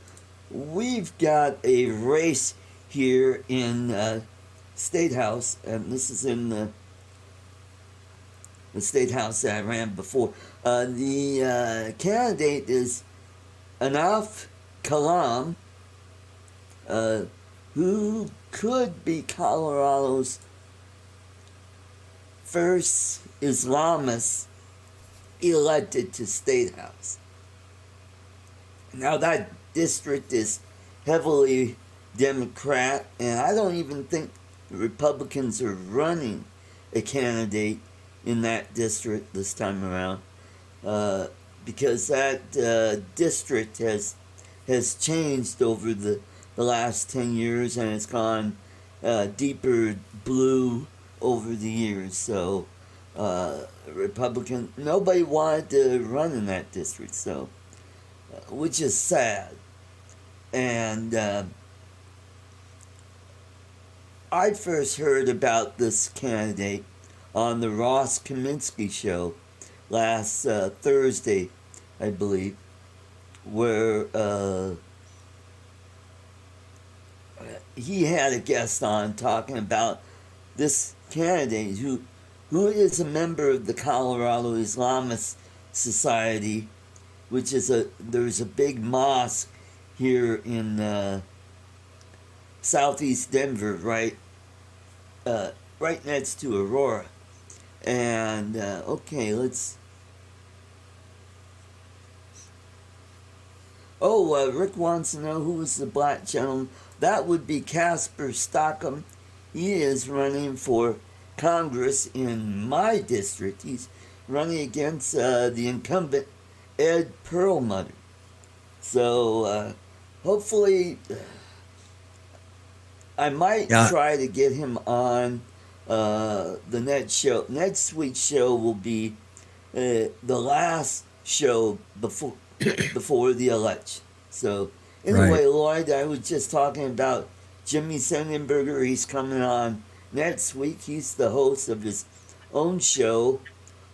we've got a race here in State House, and this is in the State House that I ran before. The candidate is Ahnaf Kalam, who could be Colorado's first Islamist elected to State House. Now that district is heavily Democrat, and I don't even think the Republicans are running a candidate in that district this time around, because that district has changed over the last 10 years, and it's gone deeper blue over the years. So Republican, nobody wanted to run in that district, so which is sad. And I first heard about this candidate on the Ross Kaminsky show last Thursday, I believe, where he had a guest on talking about this candidate who is a member of the Colorado Islamist Society, which is there's a big mosque here in southeast Denver, right next to Aurora. And okay, let's. Oh, Rick wants to know who is the black gentleman. That would be Casper Stockham. He is running for Congress in my district. He's running against the incumbent Ed Perlmutter. So hopefully, I might try to get him on the next week's show will be the last show before the election. So Right. anyway, Lloyd, I was just talking about Jimmy Sendenberger. He's coming on next week. He's the host of his own show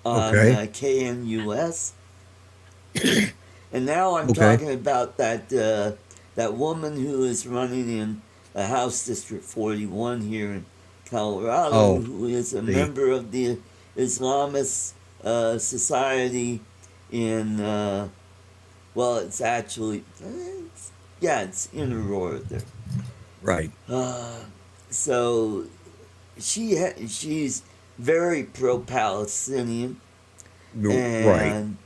on Okay. KNUS. And now I'm Okay. talking about that woman who is running in House District 41 here in Colorado, Oh, who is a the member of the Islamist society in well, it's actually it's in Aurora there. right. Uh, so she's very pro-Palestinian, Right. and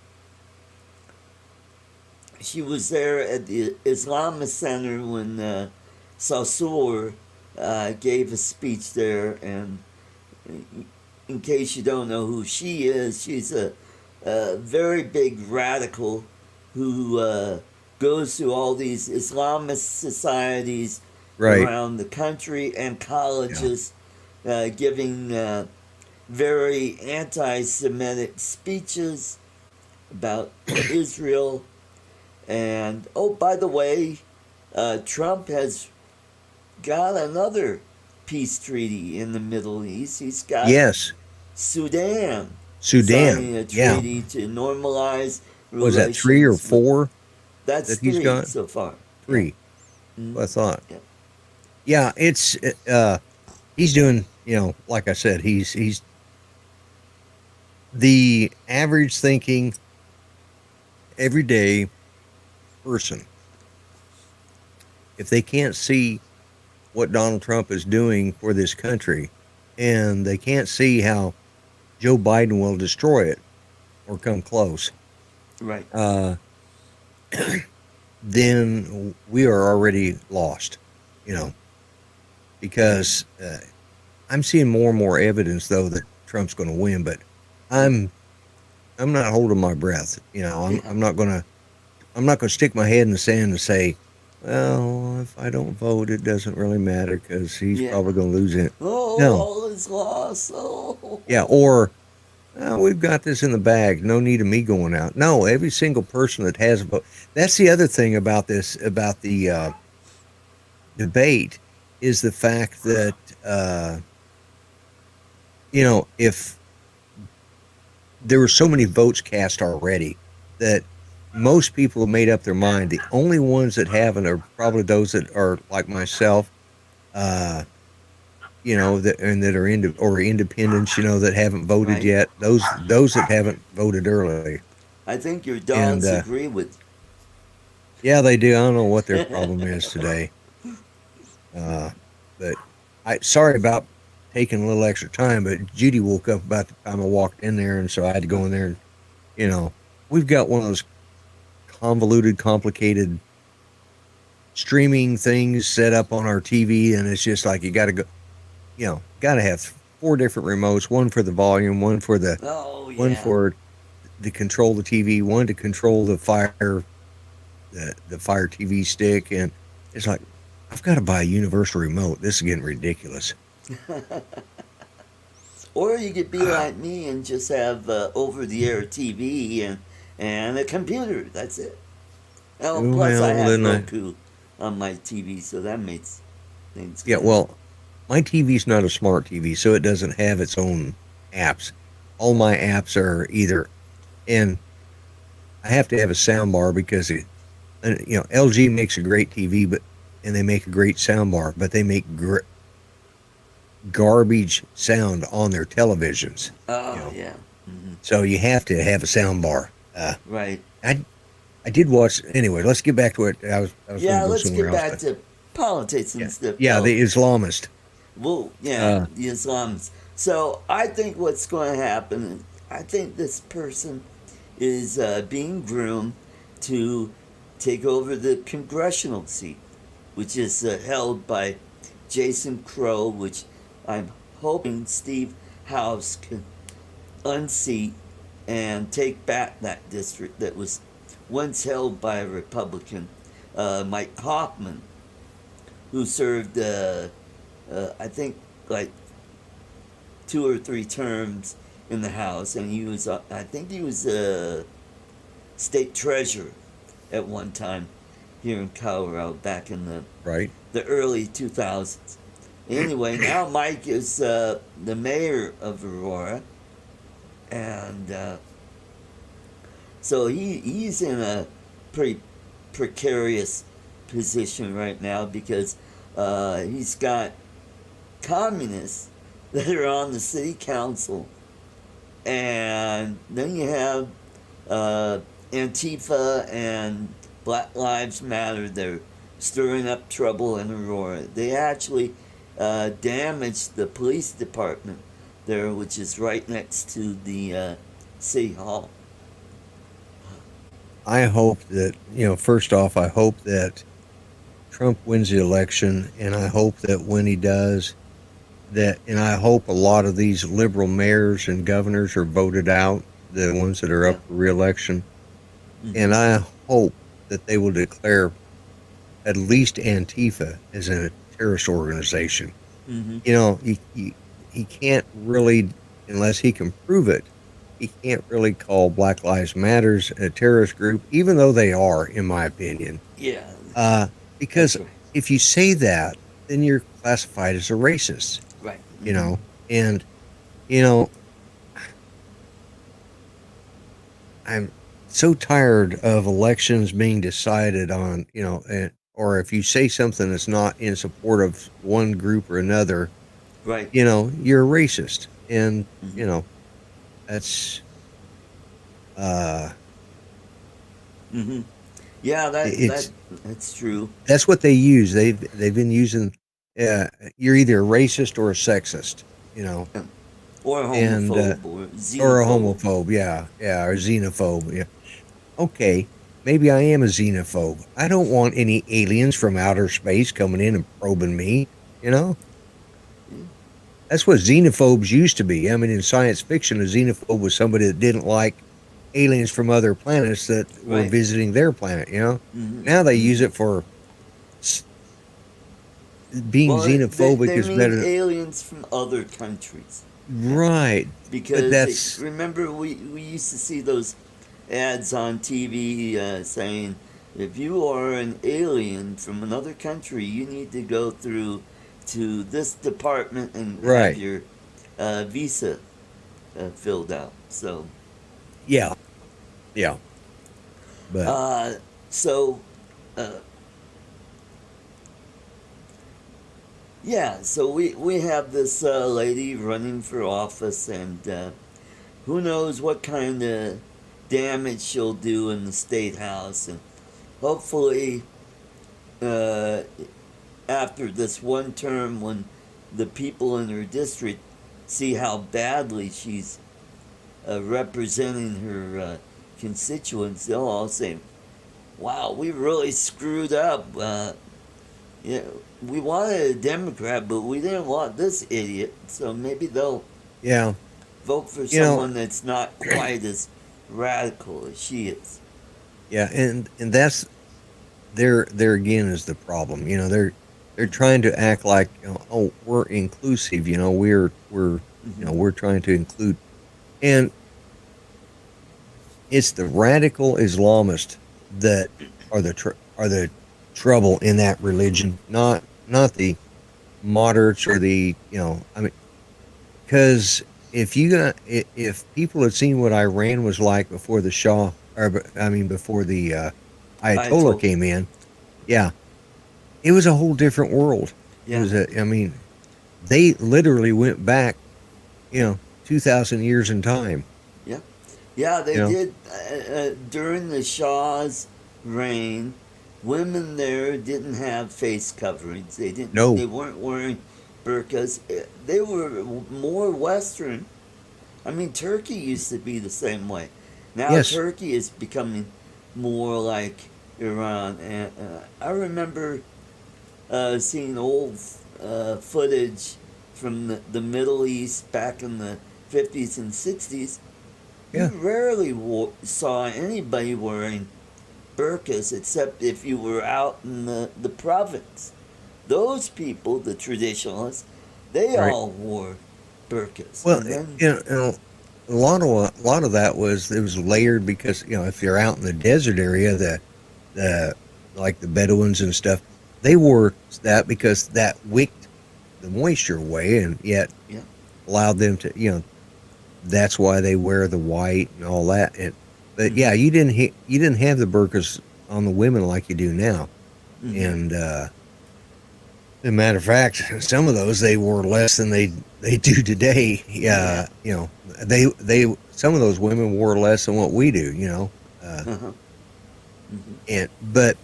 she was there at the Islamist Center when Saussure gave a speech there. And in case you don't know who she is, she's a very big radical who goes to all these Islamist societies Right. around the country and Yeah. colleges, giving very anti Semitic speeches about Israel. And oh, by the way, Trump has got another peace treaty in the Middle East. He's got Yes. Sudan Sudan. signing a Yeah. treaty to normalize Was that 3 or relations with. 4 That's that he's three got? so far. Yeah. 3. Mm-hmm. What I thought. Yeah. Yeah, it's he's doing, like I said, he's the average thinking everyday person. If they can't see what Donald Trump is doing for this country and they can't see how Joe Biden will destroy it or come close, Right. then we are already lost, because I'm seeing more and more evidence, though, that Trump's going to win. But I'm not holding my breath. I'm not going to stick my head in the sand and say, well, if I don't vote, it doesn't really matter because he's Yeah. probably going to lose it. Oh, No. all is lost. Oh. Yeah, or we've got this in the bag. No need of me going out. No, every single person that has a vote. That's the other thing about this, about the debate, is the fact that, if there were so many votes cast already that most people have made up their mind. The only ones that haven't are probably those that are like myself, that are independents, that haven't voted Right. yet. Those that haven't voted early. I think your And dogs agree with. yeah, they do. I don't know what their problem is today. But sorry about taking a little extra time, but Judy woke up about the time I walked in there, and so I had to go in there. And we've got one of those convoluted, complicated streaming things set up on our TV, and it's just like you got to go. Got to have 4 different remotes: one for the volume, one for the control the TV, one to control the fire, the Fire TV stick, and it's like I've got to buy a universal remote. This is getting ridiculous. Or you could be like me and just have over-the-air TV and a computer. That's it. Oh, plus I have Roku on my TV, so that makes things. Yeah, well, my TV's not a smart TV, so it doesn't have its own apps. All my apps are either, and I have to have a sound bar because LG makes a great TV, and they make a great sound bar, but they make garbage sound on their televisions. Oh, yeah. Mm-hmm. So you have to have a sound bar. Right. I did watch. Anyway, let's get back to it. I was Yeah, go let's get else, back to politics and stuff. Yeah, the Islamist. Well, yeah, the Islamists. So I think what's going to happen, I think this person is being groomed to take over the congressional seat, which is held by Jason Crow, which I'm hoping Steve House can unseat and take back that district that was once held by a Republican, Mike Hoffman, who served, I think, like 2 or 3 terms in the House, and he was, I think he was a state treasurer at one time here in Colorado back in Right. the early 2000s. Anyway, now Mike is the mayor of Aurora, and so he's in a pretty precarious position right now because he's got communists that are on the city council, and then you have Antifa and Black Lives Matter. They're stirring up trouble in Aurora. They actually damaged the police department there, which is right next to the city hall. I hope that, first off, I hope that Trump wins the election, and I hope that when he does, and I hope a lot of these liberal mayors and governors are voted out, the ones that are up for re-election, and I hope that they will declare at least Antifa as a terrorist organization. He can't really, unless he can prove it, he can't really call Black Lives Matters a terrorist group, even though they are, in my opinion. Yeah. Because if you say that, then you're classified as a racist. Right. And, I'm so tired of elections being decided on, or if you say something that's not in support of one group or another, right. You're a racist. And, that's, Yeah, that's true. That's what they use. They've been using, you're either a racist or a sexist, Or a homophobe, or xenophobe. Or a homophobe, or xenophobe, Okay, maybe I am a xenophobe. I don't want any aliens from outer space coming in and probing me, That's what xenophobes used to be. I mean, in science fiction, a xenophobe was somebody that didn't like aliens from other planets that were visiting their planet, Now they use it for being xenophobic they is mean better. Aliens from other countries. Right. Because remember, we used to see those ads on TV saying, if you are an alien from another country, you need to go through to this department and have your visa filled out. So, yeah, but so we have this lady running for office, and who knows what kind of damage she'll do in the state house, and hopefully after this one term, when the people in her district see how badly she's representing her constituents, they'll all say, wow, we really screwed up. We wanted a Democrat, but we didn't want this idiot. So maybe they'll vote for someone that's not quite as radical as she is. Yeah, and that's there again is the problem. They're trying to act like, we're inclusive. We're we're trying to include, and it's the radical Islamists that are the trouble in that religion, not the moderates or the because if people had seen what Iran was like before the Shah, before the Ayatollah came in, it was a whole different world. It was they literally went back, 2,000 years in time. Yeah, they did. During the Shah's reign, women there didn't have face coverings. They didn't. No. They weren't wearing burqas. They were more Western. Turkey used to be the same way. Now Turkey is becoming more like Iran. And I remember seeing old footage from the Middle East back in the 50s and 60s. You rarely saw anybody wearing burqas except if you were out in the province. Those people, the traditionalists, they all wore burqas, Well, and then a lot of that was it was layered because if you're out in the desert area, the like the Bedouins and stuff, they wore that because that wicked the moisture away, and yet yeah, allowed them to that's why they wear the white and all that. But mm-hmm, yeah, you didn't have the burqas on the women like you do now, mm-hmm. and as a matter of fact, some of those they wore less than they do today. Yeah, Yeah, they some of those women wore less than what we do. uh-huh, mm-hmm. And but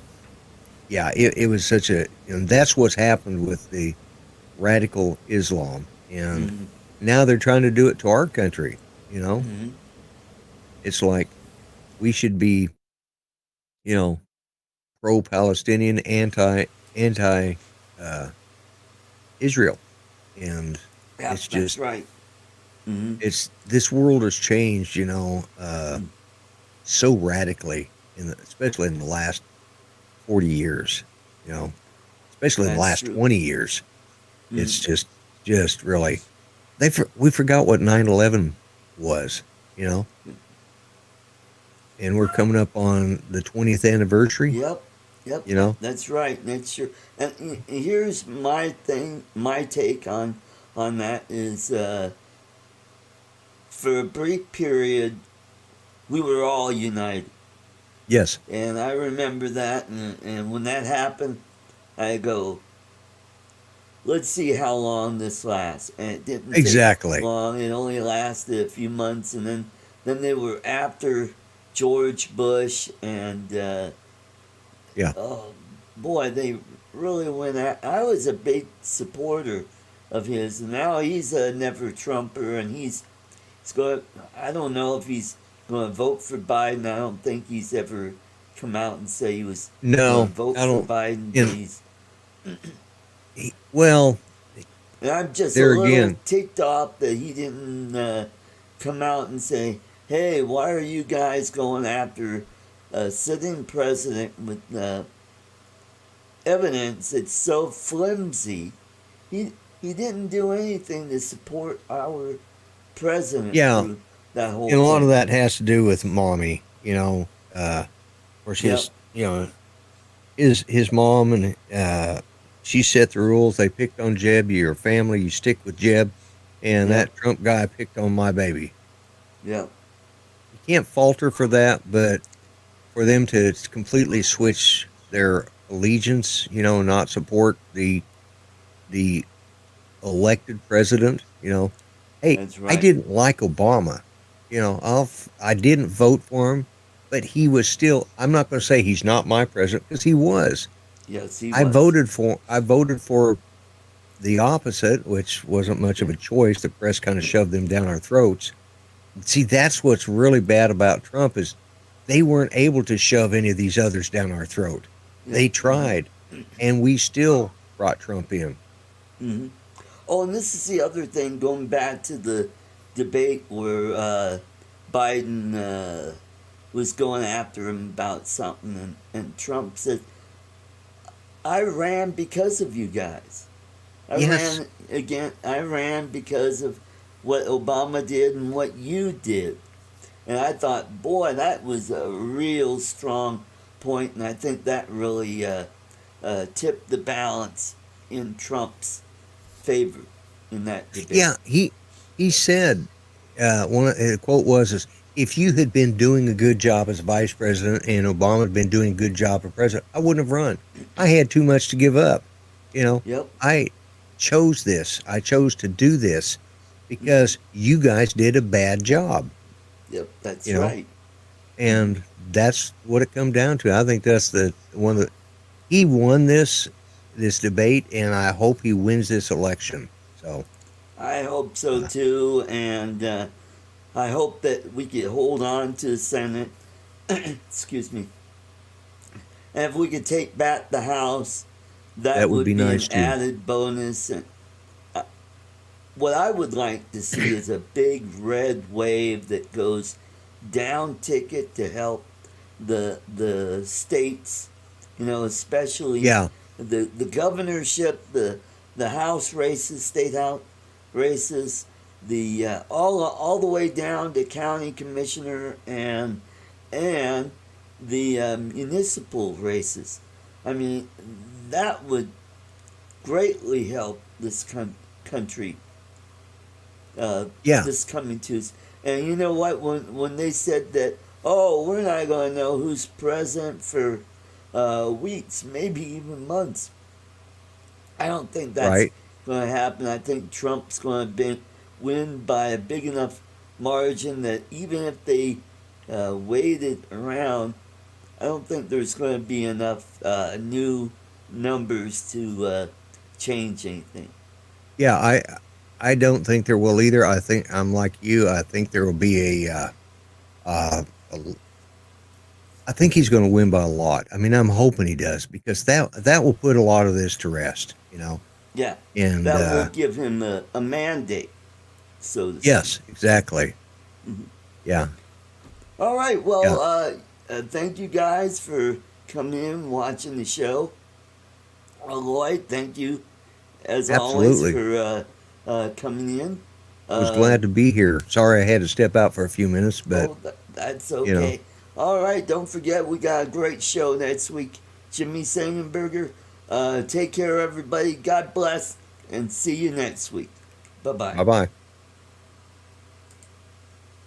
yeah, it was such a that's what's happened with the radical Islam, and Mm-hmm. now they're trying to do it to our country. You know, Mm-hmm. it's like we should be you know pro Palestinian, anti uh, Israel, and Yeah, it's that's just right. Mm-hmm. it's this world has changed, so radically especially in the last 40 years, you know, especially in the That's last true. 20 years. Mm-hmm. It's just really we forgot what 9/11 was, you know, and we're coming up on the 20th anniversary, Yep, yep, you know. that's right. That's true. And here's my thing. My take on that is, for a brief period, we were all united, Yes, and I remember that. And when that happened, I go, let's see how long this lasts. And it didn't take exactly. long. It only lasted a few months, and then they were after George Bush, and Yeah. oh boy, they really went at. I was a big supporter of his, and now he's a never Trumper, and he's going. I don't know if he's going to vote for Biden. I don't think he's ever come out and say he was going No, to vote I for don't, Biden, you but know, he's. well, And I'm just a there little again, ticked off that he didn't come out and say, "Hey, why are you guys going after a sitting president with evidence that's so flimsy?" He he didn't do anything to support our president yeah, through that whole and a lot of thing. that has to do with mommy, where Yep, she's, his mom, and she set the rules. They picked on Jeb. Your family, you stick with Jeb, and yep, that Trump guy picked on my baby. yep. You can't falter for that, but for them to completely switch their allegiance, not support the elected president, hey, That's I right. didn't like Obama, I didn't vote for him, but he was still. I'm not going to say he's not my president because he was. Yes, he was. I voted for the opposite, which wasn't much of Yeah, a choice. The press kind of shoved them down our throats. See, that's what's really bad about Trump is they weren't able to shove any of these others down our throat. yeah. They Mm-hmm. tried, and we still brought Trump in. Mm-hmm. Oh, and this is the other thing, going back to the debate where Biden was going after him about something, and Trump said, I ran because of you guys. Yes, I ran because of what Obama did and what you did. And I thought, boy, that was a real strong point, and I think that really tipped the balance in Trump's favor in that debate. yeah. He said one of the quote was is if you had been doing a good job as vice president and Obama had been doing a good job as president, I wouldn't have run. I had too much to give up. You know, Yep, I chose this. I chose to do this because you guys did a bad job. yep, that's You know, right. Mm-hmm. and that's what it come down to. I think that's the one that he won this debate, and I hope he wins this election. So, I hope so uh, too, and I hope that we can hold on to the Senate. Excuse me. And if we could take back the House, that that would be would be nice an too. added bonus. And uh, what I would like to see is a big red wave that goes down ticket to help the states, especially Yeah, the governorship, the House races, state House races. the all the way down to county commissioner and the municipal races. I mean, that would greatly help this country Yeah, this coming Tuesday. And you know what? When they said that, oh, we're not going to know who's president for weeks, maybe even months. I don't think that's right. going to happen. I think Trump's going to win by a big enough margin that even if they waited around, I don't think there's going to be enough new numbers to change anything. Yeah, I don't think there will either. I think I'm like you. I think there will be a I think he's going to win by a lot. I mean, I'm hoping he does because that will put a lot of this to rest, you know. Yeah, And that will give him a mandate, so to speak. yes, exactly. Mhm. Yeah, All right, yeah, well, thank you guys for coming in and watching the show. Lloyd, thank you as always absolutely. for coming in. Was Uh, glad to be here. Sorry I had to step out for a few minutes, but oh, that's you know, okay. All right, don't forget we got a great show next week. Jimmy Sangenberger. Take care, everybody. God bless, and see you next week. Bye bye. bye bye.